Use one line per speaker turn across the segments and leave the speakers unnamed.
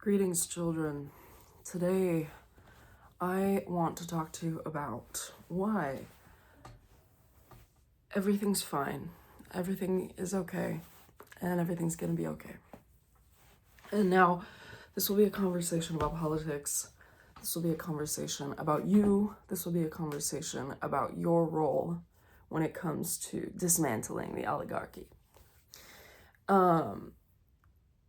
Greetings, children. Today, I want to talk to you about why everything's fine, everything is okay, and everything's gonna be okay. And now, this will be a conversation about politics. This will be a conversation about you. This will be a conversation about your role when it comes to dismantling the oligarchy.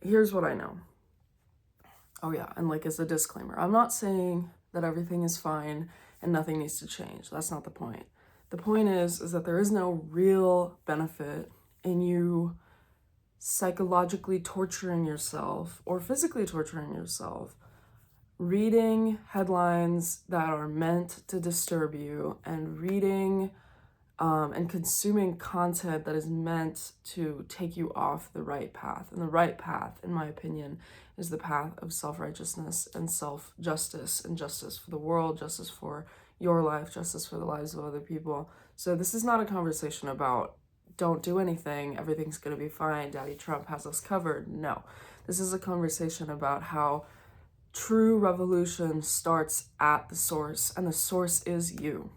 Here's what I know. Oh yeah, and as a disclaimer, I'm not saying that everything is fine and nothing needs to change. That's not the point. The point is that there is no real benefit in you psychologically torturing yourself or physically torturing yourself, reading headlines that are meant to disturb you and reading and consuming content that is meant to take you off the right path. And the right path, in my opinion, is the path of self-righteousness and self-justice and justice for the world, justice for your life, justice for the lives of other people. So this is not a conversation about don't do anything, everything's going to be fine, Daddy Trump has us covered. No, this is a conversation about how true revolution starts at the source, and the source is you.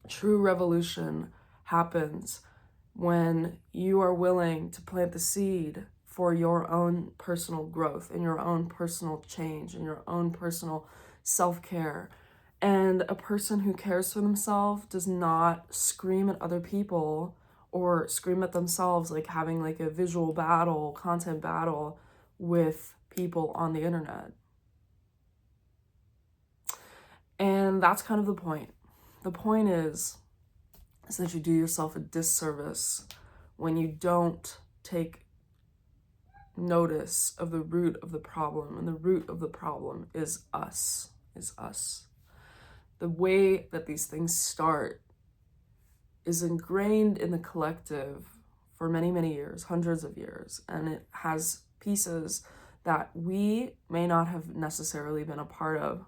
True revolution happens when you are willing to plant the seed for your own personal growth and your own personal change and your own personal self-care. And a person who cares for themselves does not scream at other people or scream at themselves, like having a visual battle, content battle with people on the internet. And that's kind of the point. The point is that you do yourself a disservice when you don't take notice of the root of the problem. And the root of the problem is us, The way that these things start is ingrained in the collective for many, many years, hundreds of years. And it has pieces that we may not have necessarily been a part of,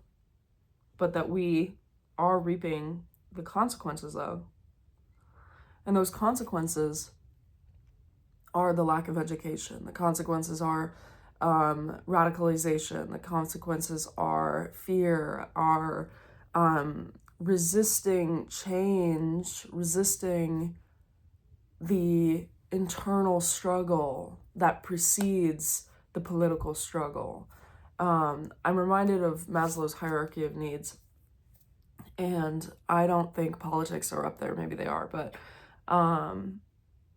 but that we are reaping the consequences of. And those consequences are the lack of education. The consequences are radicalization. The consequences are fear, are resisting change, resisting the internal struggle that precedes the political struggle. I'm reminded of Maslow's hierarchy of needs. And I don't think politics are up there. Maybe they are, but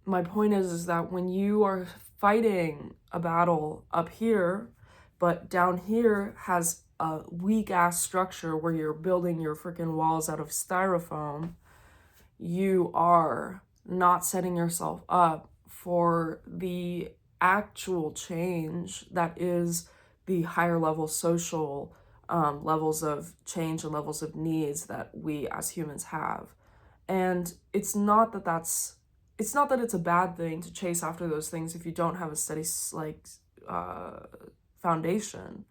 my point is that when you are fighting a battle up here, but down here has a weak ass structure where you're building your freaking walls out of styrofoam, you are not setting yourself up for the actual change that is the higher level social levels of change and levels of needs that we as humans have. And it's not that it's a bad thing to chase after those things if you don't have a steady foundation.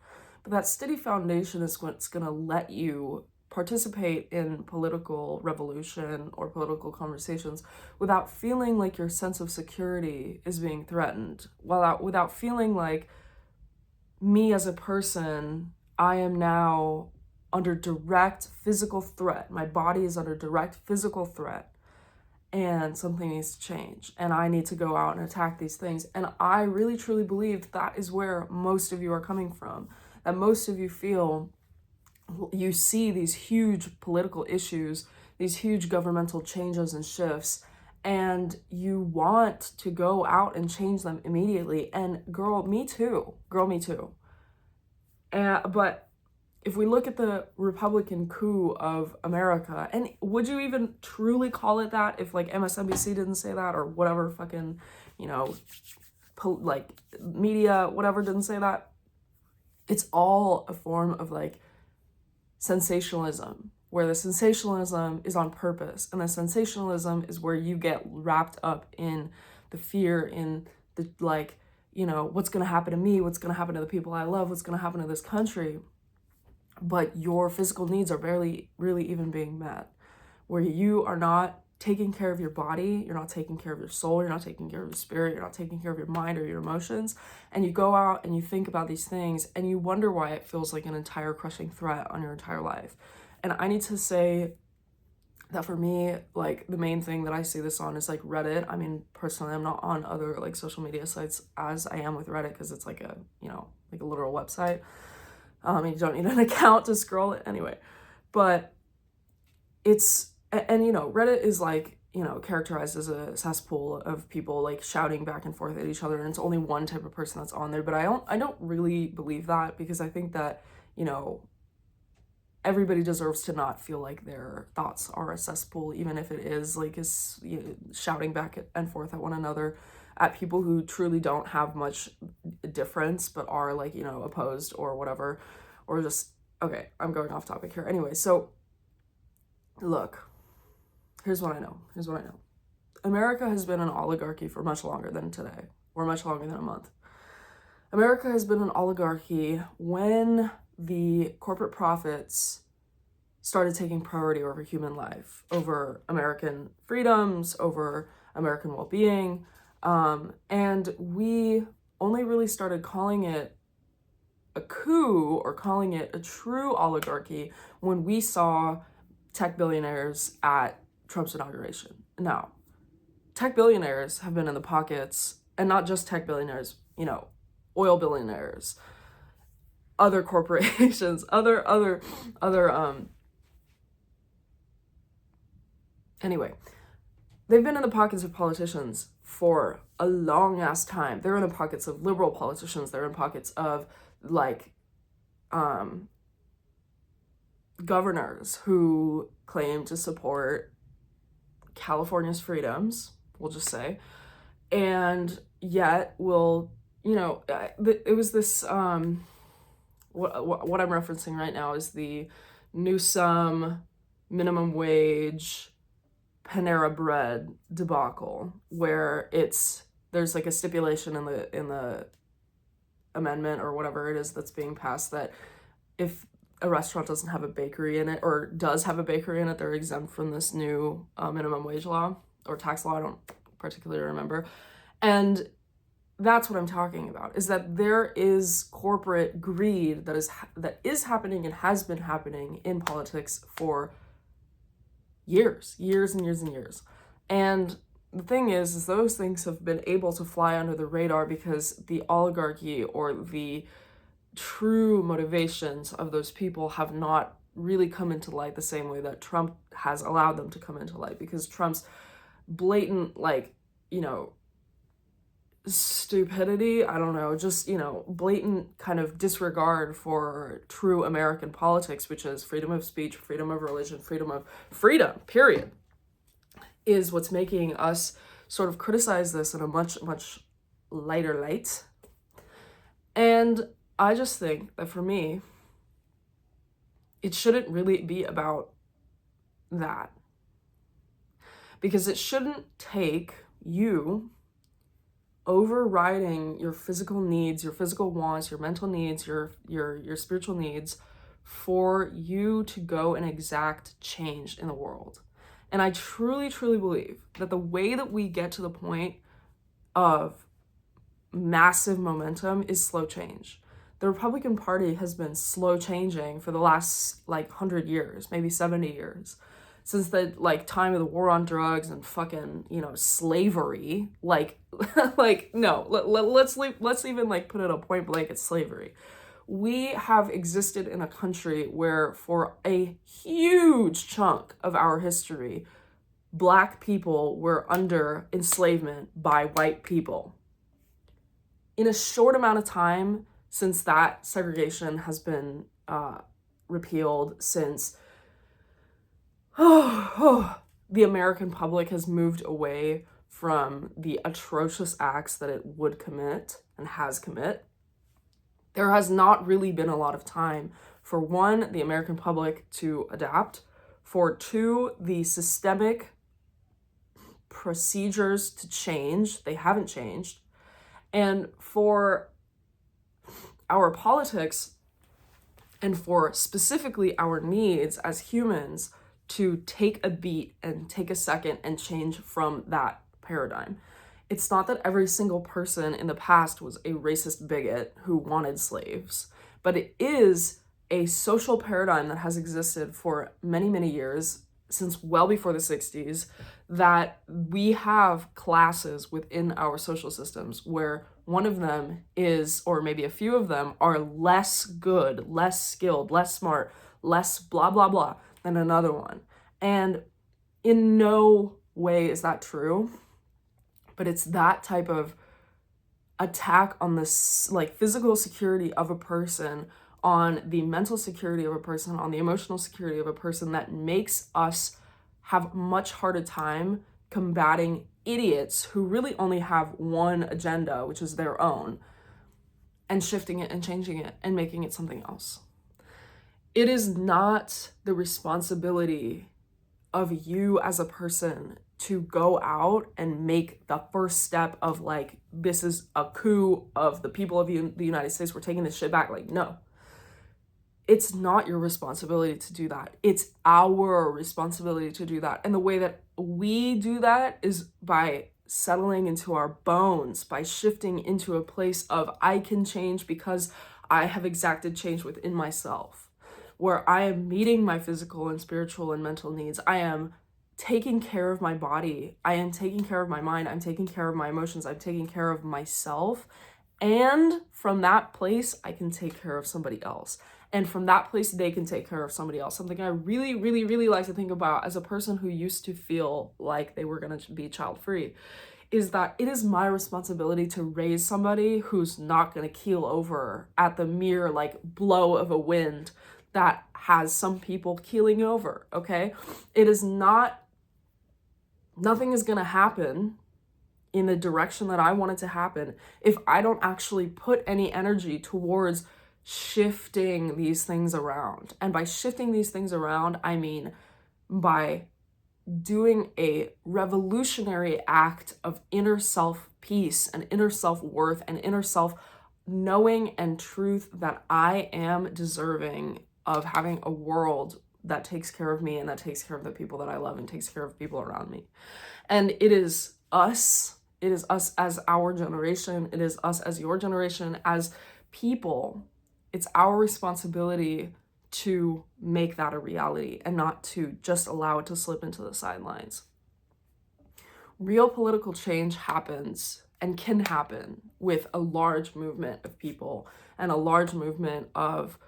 But that steady foundation is what's going to let you participate in political revolution or political conversations without feeling like your sense of security is being threatened, without feeling like me as a person, I am now under direct physical threat. My body is under direct physical threat and something needs to change. And I need to go out and attack these things. And I really, truly believe that is where most of you are coming from. That most of you feel you see these huge political issues, these huge governmental changes and shifts, and you want to go out and change them immediately. And girl, me too. But if we look at the Republican coup of America, and would you even truly call it that if MSNBC didn't say that, or whatever fucking, media, whatever didn't say that? It's all a form of sensationalism, where the sensationalism is on purpose, and the sensationalism is where you get wrapped up in the fear, in the what's going to happen to me, what's going to happen to the people I love, what's going to happen to this country. But your physical needs are barely really even being met, where you are not taking care of your body, you're not taking care of your soul, you're not taking care of your spirit, you're not taking care of your mind or your emotions, and you go out and you think about these things and you wonder why it feels like an entire crushing threat on your entire life. And I need to say that for me, like, the main thing that I see this on is like Reddit. I mean, personally, I'm not on other like social media sites as I am with Reddit, because it's like a, you know, like a literal website. You don't need an account to scroll it anyway. But it's, and you know, Reddit is like, you know, characterized as a cesspool of people like shouting back and forth at each other, and it's only one type of person that's on there. But I don't really believe that, because I think that, you know, everybody deserves to not feel like their thoughts are a cesspool, even if it is like is, you know, shouting back and forth at one another, at people who truly don't have much difference but are like, you know, opposed or whatever, or just, okay, I'm going off topic here. Anyway, so look, here's what I know. America has been an oligarchy for much longer than today, or much longer than a month. America has been an oligarchy when the corporate profits started taking priority over human life, over American freedoms, over American well-being. And we only really started calling it a coup or calling it a true oligarchy when we saw tech billionaires at Trump's inauguration. Now, tech billionaires have been in the pockets, and not just tech billionaires, you know, oil billionaires, other corporations, anyway, they've been in the pockets of politicians for a long ass time. They're in the pockets of liberal politicians. They're in pockets of like governors who claim to support California's freedoms, we'll just say, and yet will, you know, it was this, what I'm referencing right now is the Newsom minimum wage Panera Bread debacle, where there's like a stipulation in the amendment or whatever it is that's being passed that if a restaurant doesn't have a bakery in it, or does have a bakery in it, they're exempt from this new minimum wage law or tax law. I don't particularly remember. And that's what I'm talking about, is that there is corporate greed that is happening and has been happening in politics for years and years and years. And the thing is those things have been able to fly under the radar because the oligarchy or the true motivations of those people have not really come into light the same way that Trump has allowed them to come into light, because Trump's blatant, like, you know, stupidity, I don't know, just, you know, blatant kind of disregard for true American politics, which is freedom of speech, freedom of religion, freedom, period, is what's making us sort of criticize this in a much, much lighter light. And I just think that for me, it shouldn't really be about that. Because it shouldn't take you overriding your physical needs, your physical wants, your mental needs, your spiritual needs for you to go and exact change in the world. And I truly, truly believe that the way that we get to the point of massive momentum is slow change. The Republican Party has been slow changing for the last like 100 years, maybe 70 years. Since the like time of the war on drugs and fucking, you know, slavery, like no, let's even like put it a point blank at slavery. We have existed in a country where for a huge chunk of our history, Black people were under enslavement by white people. In a short amount of time since that segregation has been repealed, since the American public has moved away from the atrocious acts that it would commit and has commit, there has not really been a lot of time for, one, the American public to adapt, for two, the systemic procedures to change. They haven't changed. And for our politics, and for specifically our needs as humans to take a beat and take a second and change from that paradigm. It's not that every single person in the past was a racist bigot who wanted slaves, but it is a social paradigm that has existed for many, many years, since well before the 60s, that we have classes within our social systems where one of them is, or maybe a few of them, are less good, less skilled, less smart, less blah, blah, blah than another one. And in no way is that true, but it's that type of attack on this like physical security of a person, on the mental security of a person, on the emotional security of a person, that makes us have much harder time combating idiots who really only have one agenda, which is their own, and shifting it and changing it and making it something else. It is not the responsibility of you as a person to go out and make the first step of like, this is a coup of the people of the United States, we're taking this shit back. Like, no. It's not your responsibility to do that. It's our responsibility to do that. And the way that we do that is by settling into our bones, by shifting into a place of I can change because I have exacted change within myself, where I am meeting my physical and spiritual and mental needs. I am taking care of my body. I am taking care of my mind. I'm taking care of my emotions. I'm taking care of myself. And from that place, I can take care of somebody else. And from that place, they can take care of somebody else. Something I really, really, really like to think about as a person who used to feel like they were going to be child-free is that it is my responsibility to raise somebody who's not going to keel over at the mere like blow of a wind that has some people keeling over, okay? It is not, nothing is going to happen in the direction that I want it to happen if I don't actually put any energy towards shifting these things around. And by shifting these things around, I mean by doing a revolutionary act of inner self peace and inner self-worth and inner self knowing and truth that I am deserving of having a world that takes care of me and that takes care of the people that I love and takes care of people around me. And it is us as our generation, it is us as your generation, as people. It's our responsibility to make that a reality and not to just allow it to slip into the sidelines. Real political change happens and can happen with a large movement of people and a large movement of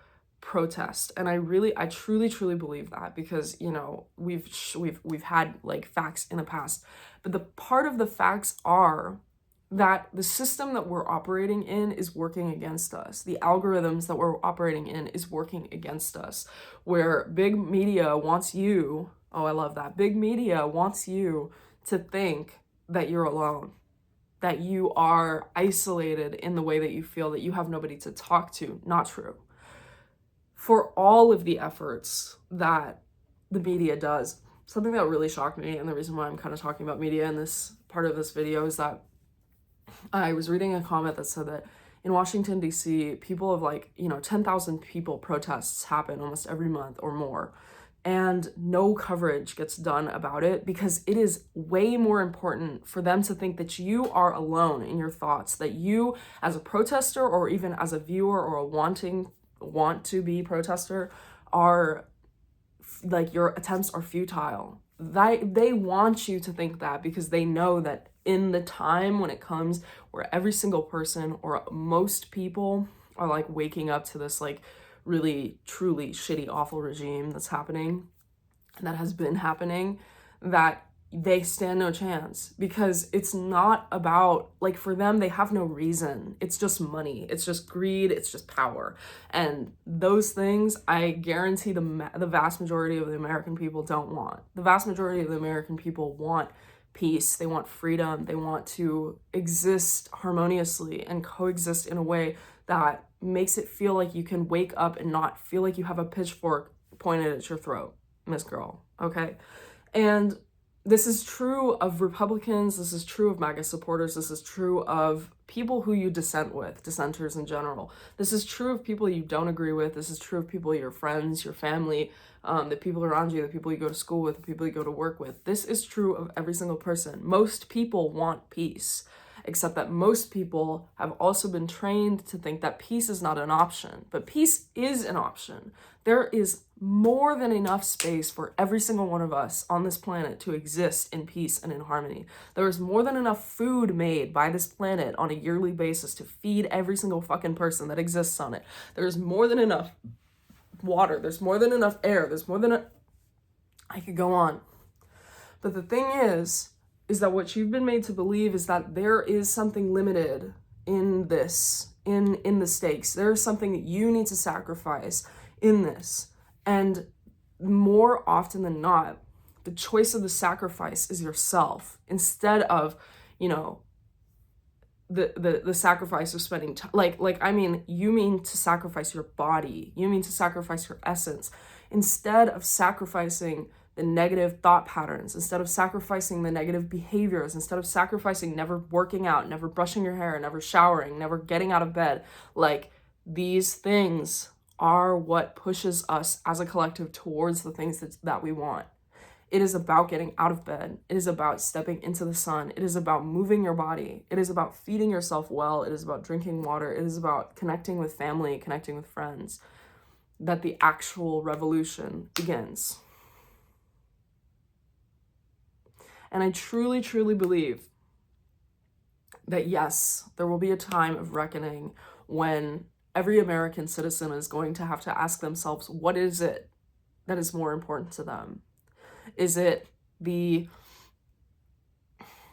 protest. And I truly believe that, because, you know, we've had like facts in the past, but the part of the facts are that the system that we're operating in is working against us. The algorithms that we're operating in is working against us, where big media wants you, oh, I love that. Big media wants you to think that you're alone, that you are isolated in the way that you feel, that you have nobody to talk to. Not true. For all of the efforts that the media does, something that really shocked me, and the reason why I'm kind of talking about media in this part of this video, is that I was reading a comment that said that in Washington, D.C., people of 10,000 people protests happen almost every month or more. And no coverage gets done about it, because it is way more important for them to think that you are alone in your thoughts, that you as a protester or even as a viewer or a want to be protester are like, your attempts are futile. They want you to think that, because they know that in the time when it comes where every single person or most people are like waking up to this like really truly shitty awful regime that's happening, that has been happening, that they stand no chance, because it's not about, like, for them, they have no reason. It's just money. It's just greed. It's just power. And those things, I guarantee the vast majority of the American people don't want. The vast majority of the American people want peace. They want freedom. They want to exist harmoniously and coexist in a way that makes it feel like you can wake up and not feel like you have a pitchfork pointed at your throat, Miss Girl, okay? And this is true of Republicans, this is true of MAGA supporters, this is true of people who you dissent with, dissenters in general. This is true of people you don't agree with, this is true of people, your friends, your family, the people around you, the people you go to school with, the people you go to work with. This is true of every single person. Most people want peace, except that most people have also been trained to think that peace is not an option, but peace is an option. There is more than enough space for every single one of us on this planet to exist in peace and in harmony. There is more than enough food made by this planet on a yearly basis to feed every single fucking person that exists on it. There is more than enough water. There's more than enough air. There's more than I could go on. But the thing is that what you've been made to believe is that there is something limited in this, in the stakes. There is something that you need to sacrifice in this. And more often than not, the choice of the sacrifice is yourself, instead of, you know, the sacrifice of spending time. You mean to sacrifice your body. You mean to sacrifice your essence, instead of sacrificing the negative thought patterns, instead of sacrificing the negative behaviors, instead of sacrificing never working out, never brushing your hair, never showering, never getting out of bed. Like, these things are what pushes us as a collective towards the things that we want. It is about getting out of bed. It is about stepping into the sun. It is about moving your body. It is about feeding yourself well. It is about drinking water. It is about connecting with family, connecting with friends, that the actual revolution begins. And I truly, truly believe that yes, there will be a time of reckoning when every American citizen is going to have to ask themselves, what is it that is more important to them? Is it the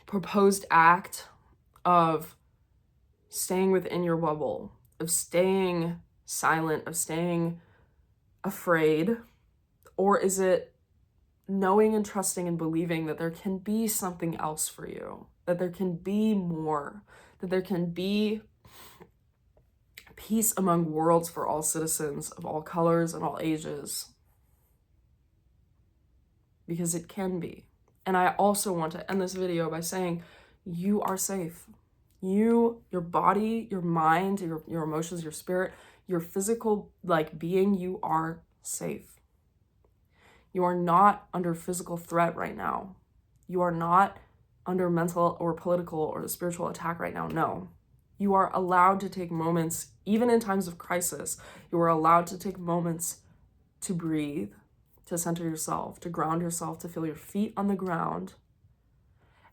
proposed act of staying within your bubble, of staying silent, of staying afraid? Or is it knowing and trusting and believing that there can be something else for you, that there can be more, that there can be peace among worlds for all citizens of all colors and all ages? Because it can be. And I also want to end this video by saying, you are safe. You, your body, your mind, your emotions, your spirit, your physical being, you are safe. You are not under physical threat right now. You are not under mental or political or spiritual attack right now. No. You are allowed to take moments, even in times of crisis, you are allowed to take moments to breathe, to center yourself, to ground yourself, to feel your feet on the ground,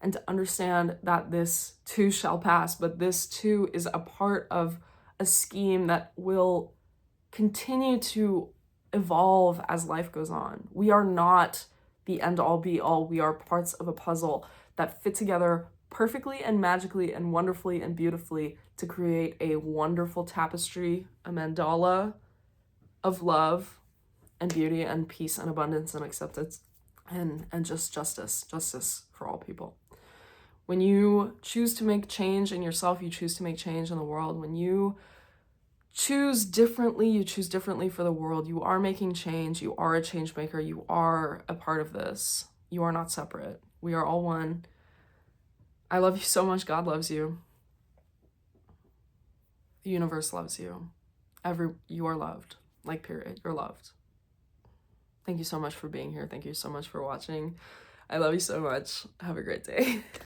and to understand that this too shall pass, but this too is a part of a scheme that will continue to evolve as life goes on. We are not the end-all be-all. We are parts of a puzzle that fit together perfectly and magically and wonderfully and beautifully to create a wonderful tapestry, a mandala of love and beauty and peace and abundance and acceptance and just justice for all people. When you choose to make change in yourself, you choose to make change in the world. When you choose differently, you choose differently for the world. You are making change. You are a change maker. You are a part of this. You are not separate. We are all one. I love you so much. God loves you. The universe loves you. You are loved. Period. You're loved. Thank you so much for being here. Thank you so much for watching. I love you so much. Have a great day.